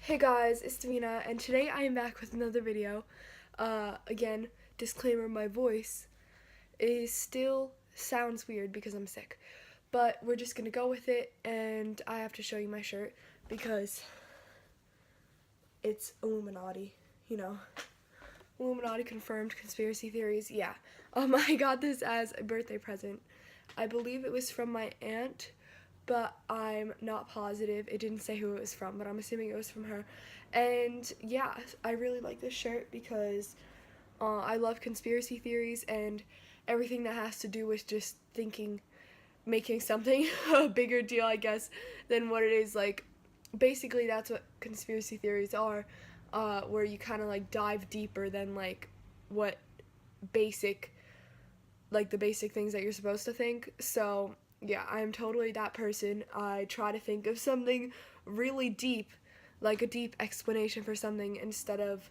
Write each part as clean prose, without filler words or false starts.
Hey guys, it's Davina, and today I am back with another video. Again, disclaimer, my voice still sounds weird because I'm sick. But we're just gonna go with it, and I have to show you my shirt because it's Illuminati, you know. Illuminati confirmed conspiracy theories, yeah. I got this as a birthday present. I believe it was from my aunt, but I'm not positive. It didn't say who it was from, but I'm assuming it was from her. And yeah, I really like this shirt because I love conspiracy theories and everything that has to do with just thinking, making something a bigger deal, I guess, than what it is. Like, basically, that's what conspiracy theories are, where you kind of like dive deeper than like what basic, like the basic things that you're supposed to think. So yeah, I'm totally that person. I try to think of something really deep, like a deep explanation for something instead of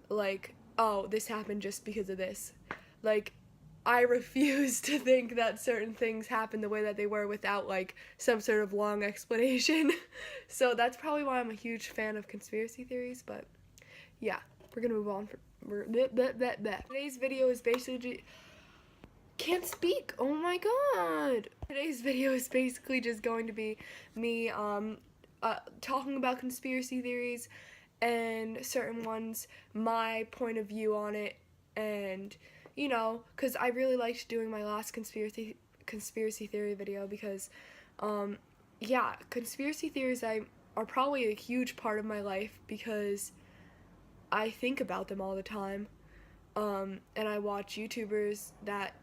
like, oh, this happened just because of this. Like, I refuse to think that certain things happen the way that they were without like some sort of long explanation. So that's probably why I'm a huge fan of conspiracy theories, but yeah, we're gonna move on. Today's video is basically can't speak. Oh my god. Today's video is basically just going to be me talking about conspiracy theories and certain ones, my point of view on it, and you know, cuz I really liked doing my last conspiracy theory video because yeah, conspiracy theories are probably a huge part of my life because I think about them all the time. And I watch YouTubers that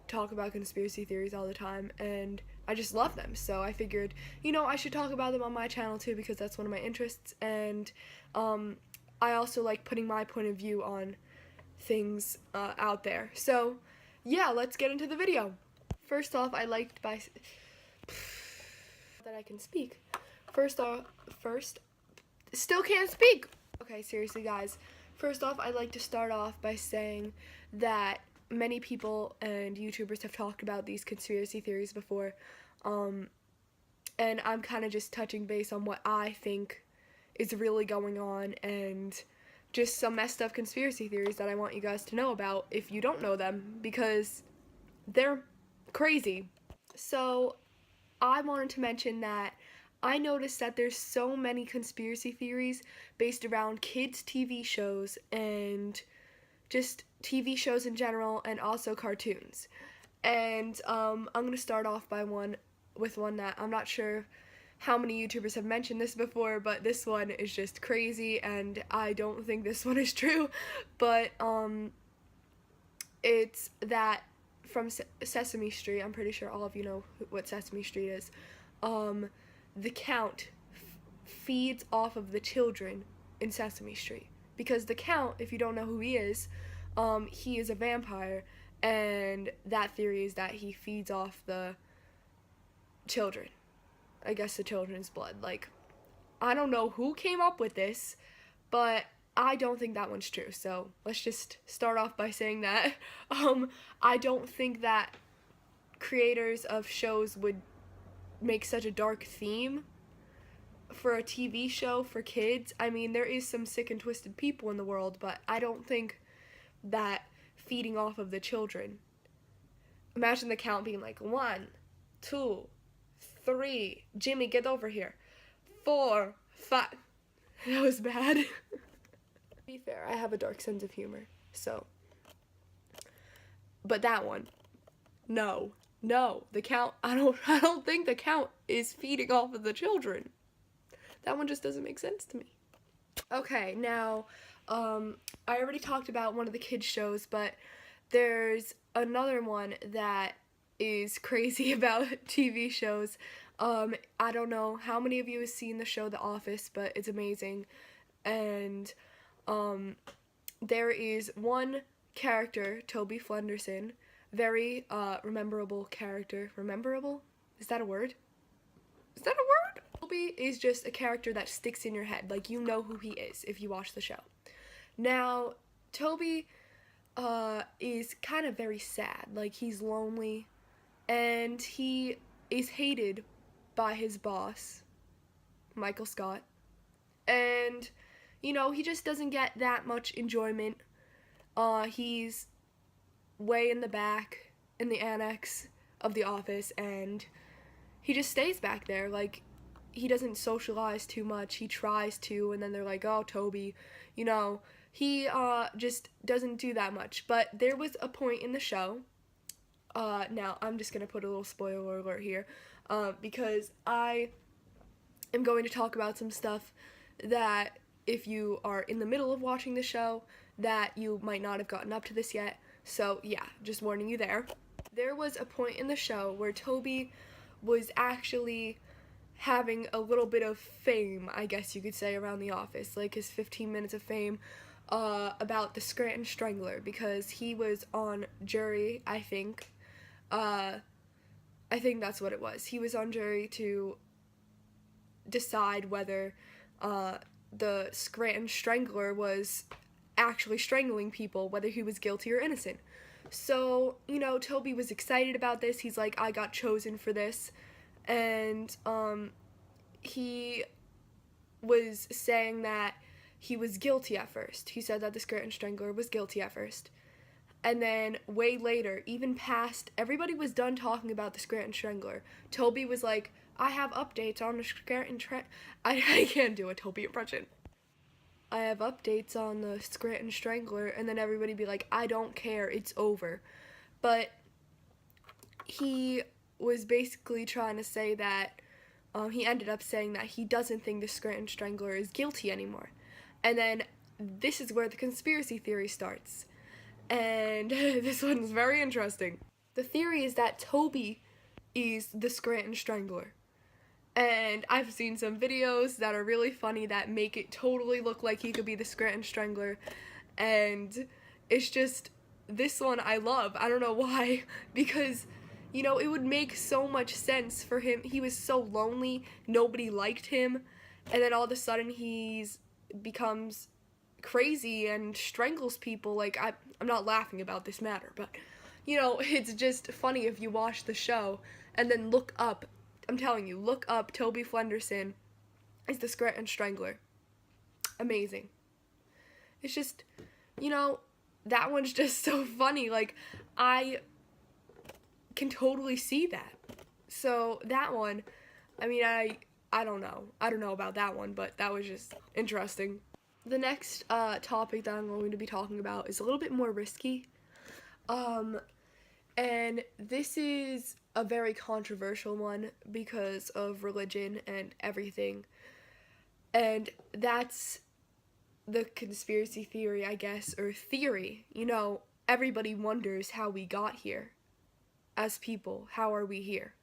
talk about conspiracy theories all the time, and I just love them. So I figured, you know, I should talk about them on my channel too because that's one of my interests, and I also like putting my point of view on things out there. So yeah, let's get into the video. First off, I liked by that I can speak. First, still can't speak. Okay, seriously, guys. First off, I'd like to start off by saying that many people and YouTubers have talked about these conspiracy theories before, and I'm kind of just touching base on what I think is really going on and just some messed up conspiracy theories that I want you guys to know about if you don't know them because they're crazy. So I wanted to mention that I noticed that there's so many conspiracy theories based around kids' TV shows and just TV shows in general and also cartoons. And I'm going to start off with one that I'm not sure how many YouTubers have mentioned this before, but this one is just crazy and I don't think this one is true, but it's that from Sesame Street. I'm pretty sure all of you know what Sesame Street is. The Count feeds off of the children in Sesame Street because the Count, if you don't know who he is a vampire, and that theory is that he feeds off the children. I guess the children's blood. Like, I don't know who came up with this, but I don't think that one's true. So let's just start off by saying that. I don't think that creators of shows would make such a dark theme for a TV show for kids. I mean, there is some sick and twisted people in the world, but I don't think that feeding off of the children. Imagine the Count being like 1, 2, 3, Jimmy, get over here. 4, 5. That was bad. To be fair, I have a dark sense of humor, so. But that one, no, the Count. I don't think the Count is feeding off of the children. That one just doesn't make sense to me. Okay, now, I already talked about one of the kids shows, but there's another one that is crazy about TV shows. I don't know how many of you have seen the show The Office, but it's amazing. And there is one character, Toby Flenderson, very rememberable character. Rememberable? Is that a word? Is that a word? Toby is just a character that sticks in your head. Like, you know who he is if you watch the show. Now, Toby is kind of very sad. Like, he's lonely, and he is hated by his boss, Michael Scott, And, you know, he just doesn't get that much enjoyment. He's way in the back in the annex of the office, and he just stays back there. Like, he doesn't socialize too much. He tries to, and then they're like, oh, Toby, you know, he just doesn't do that much. But there was a point in the show. Now, I'm just going to put a little spoiler alert here, because I am going to talk about some stuff that if you are in the middle of watching the show, that you might not have gotten up to this yet. So, yeah, just warning you there. There was a point in the show where Toby was actually having a little bit of fame, I guess you could say, around the office, like his 15 minutes of fame, about the Scranton Strangler, because he was on jury, I think. I think that's what it was. He was on jury to decide whether the Scranton Strangler was actually strangling people, whether he was guilty or innocent. So, you know, Toby was excited about this. He's like, I got chosen for this. And he was saying that he was guilty at first. He said that the Scranton Strangler was guilty at first. And then way later, even past, everybody was done talking about the Scranton Strangler. Toby was like, I have updates on the Scranton I can't do a Toby impression. I have updates on the Scranton Strangler, and then everybody be like, I don't care, it's over. But he was basically trying to say that, he ended up saying that he doesn't think the Scranton Strangler is guilty anymore. And then this is where the conspiracy theory starts. And this one's very interesting. The theory is that Toby is the Scranton Strangler. And I've seen some videos that are really funny that make it totally look like he could be the Scranton Strangler. And it's just, this one I love. I don't know why. Because, you know, it would make so much sense for him. He was so lonely. Nobody liked him. And then all of a sudden becomes crazy and strangles people. Like, I'm not laughing about this matter, but, you know, it's just funny if you watch the show and then look up. I'm telling you, look up Toby Flenderson is the Scranton Strangler. Amazing. It's just, you know, that one's just so funny. Like, I can totally see that. So, that one, I mean, I don't know. I don't know about that one, but that was just interesting. The next topic that I'm going to be talking about is a little bit more risky. And this is a very controversial one because of religion and everything. And that's the conspiracy theory, I guess, or theory. You know, everybody wonders how we got here as people. How are we here?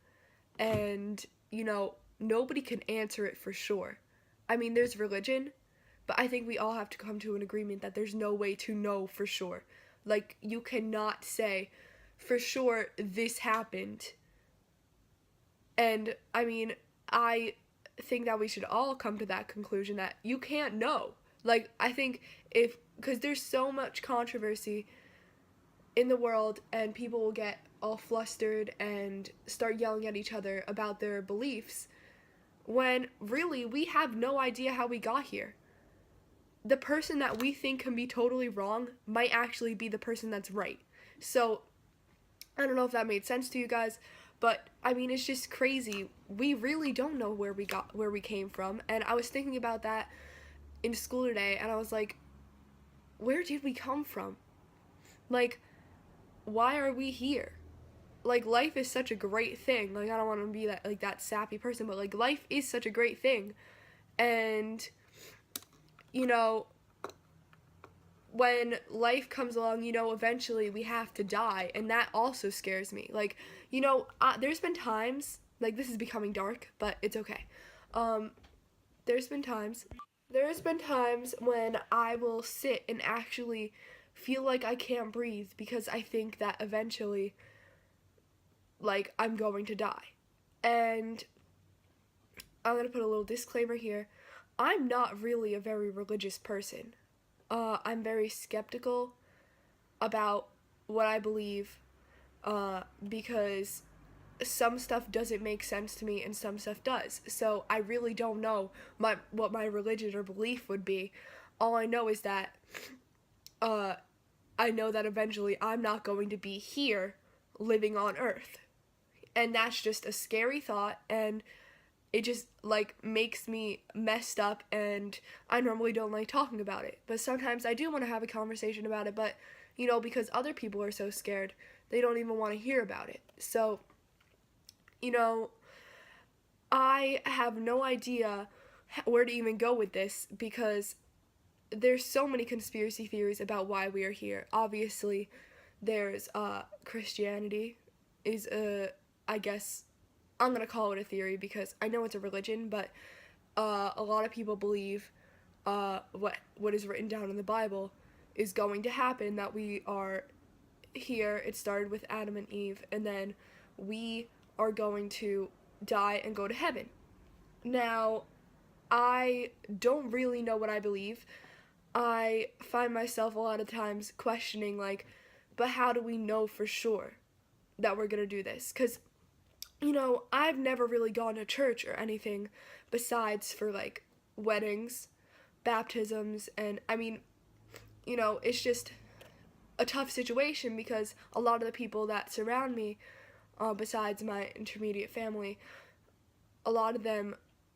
And, you know, nobody can answer it for sure. I mean, there's religion, but I think we all have to come to an agreement that there's no way to know for sure. Like, you cannot say, for sure, this happened. And, I mean, I think that we should all come to that conclusion that you can't know. Like, I think because there's so much controversy in the world, and people will get all flustered and start yelling at each other about their beliefs, when really we have no idea how we got here. The person that we think can be totally wrong might actually be the person that's right. So, I don't know if that made sense to you guys, but I mean, it's just crazy. We really don't know where we came from, and I was thinking about that in school today, and I was like, where did we come from? Like, why are we here? Like, life is such a great thing. Like, I don't want to be that sappy person, but like, life is such a great thing. And, you know, when life comes along, you know, eventually we have to die, and that also scares me. Like, you know, there's been times, like, this is becoming dark, but it's okay. There's been times when I will sit and actually feel like I can't breathe because I think that eventually, like, I'm going to die. And I'm going to put a little disclaimer here. I'm not really a very religious person. I'm very skeptical about what I believe, because some stuff doesn't make sense to me and some stuff does. So I really don't know what my religion or belief would be. All I know is that I know that eventually I'm not going to be here living on Earth. And that's just a scary thought, and it just like makes me messed up, and I normally don't like talking about it. But sometimes I do want to have a conversation about it, but because other people are so scared, they don't even want to hear about it. So, I have no idea where to even go with this, because there's so many conspiracy theories about why we are here. Obviously, there's Christianity is I guess I'm gonna call it a theory because I know it's a religion, but a lot of people believe what is written down in the Bible is going to happen, that we are here. It started with Adam and Eve, and then we are going to die and go to heaven. Now, I don't really know what I believe. I find myself a lot of times questioning, like, but how do we know for sure that we're gonna do this? Because, I've never really gone to church or anything besides for, like, weddings, baptisms, and, it's just a tough situation because a lot of the people that surround me, besides my intermediate family, a lot of them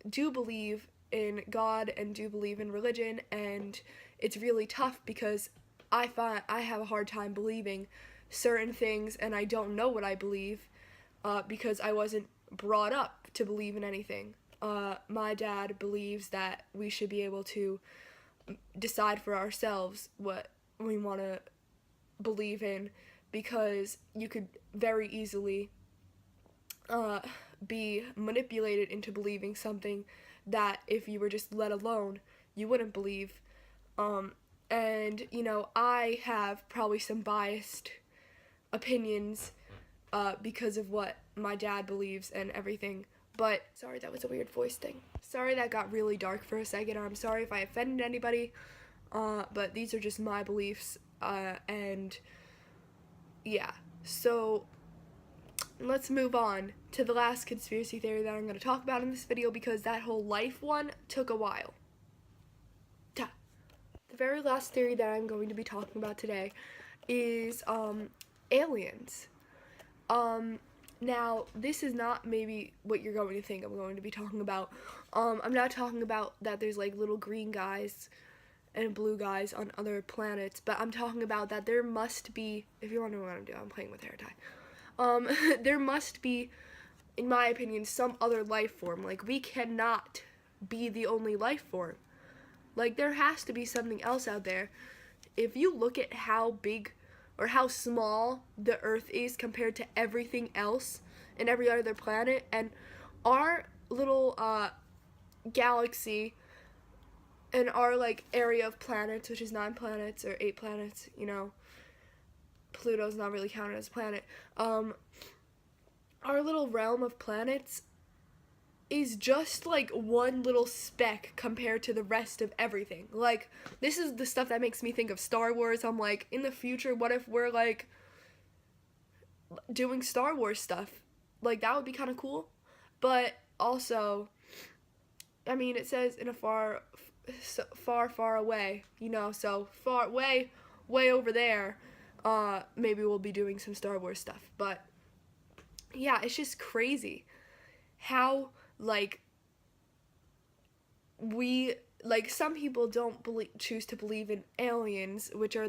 do believe in God and do believe in religion, and it's really tough because I find I have a hard time believing certain things, and I don't know what I believe because I wasn't brought up to believe in anything. My dad believes that we should be able to decide for ourselves what we want to believe in, because you could very easily be manipulated into believing something that if you were just let alone, you wouldn't believe. And, I have probably some biased opinions because of what my dad believes and everything. But, sorry, that was a weird voice thing. Sorry that got really dark for a second. I'm sorry if I offended anybody. But these are just my beliefs. And, yeah. So, let's move on to the last conspiracy theory that I'm going to talk about in this video, because that whole life one took a while. The very last theory that I'm going to be talking about today is aliens. Now, this is not maybe what you're going to think I'm going to be talking about. I'm not talking about that there's like little green guys and blue guys on other planets, but I'm talking about that there must be, if you wonder what I'm doing, I'm playing with hair tie. There must be, in my opinion, some other life form. Like, we cannot be the only life form. Like, there has to be something else out there. If you look at how big or how small the Earth is compared to everything else and every other planet, and our little galaxy and our, like, area of planets, which is 9 planets or 8 planets, Pluto's not really counted as a planet. Our little realm of planets is just like one little speck compared to the rest of everything. Like, this is the stuff that makes me think of Star Wars. I'm like, in the future, what if we're like doing Star Wars stuff? Like, that would be kind of cool. But also, it says in a far away, so far, way over there, maybe we'll be doing some Star Wars stuff. But yeah, it's just crazy how, like, some people don't choose to believe in aliens, which are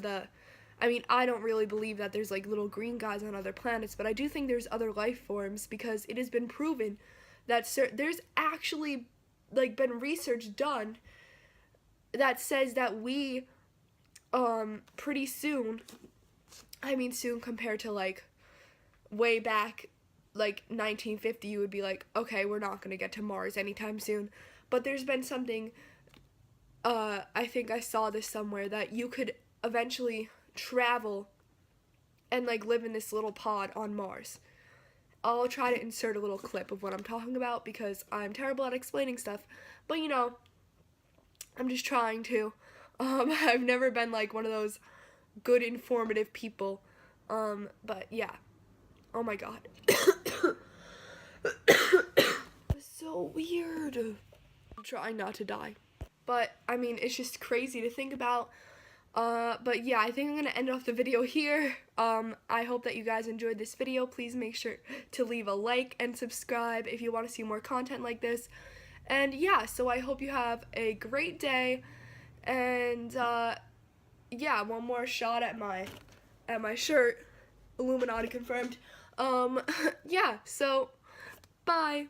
I don't really believe that there's, like, little green guys on other planets, but I do think there's other life forms, because it has been proven that there's actually, like, been research done that says that we, pretty soon, soon compared to, like, way back, like 1950, you would be like, okay, we're not going to get to Mars anytime soon. But there's been something, I think I saw this somewhere, that you could eventually travel and, like, live in this little pod on Mars. I'll try to insert a little clip of what I'm talking about, because I'm terrible at explaining stuff. But, I'm just trying to. I've never been, like, one of those good, informative people. But, yeah. Oh, my God. so weird. I'm trying not to die. But, I mean, it's just crazy to think about. But yeah, I think I'm gonna end off the video here. I hope that you guys enjoyed this video. Please make sure to leave a like and subscribe if you want to see more content like this. And yeah, so I hope you have a great day. And yeah, one more shot at my shirt. Illuminati confirmed. Yeah, so bye.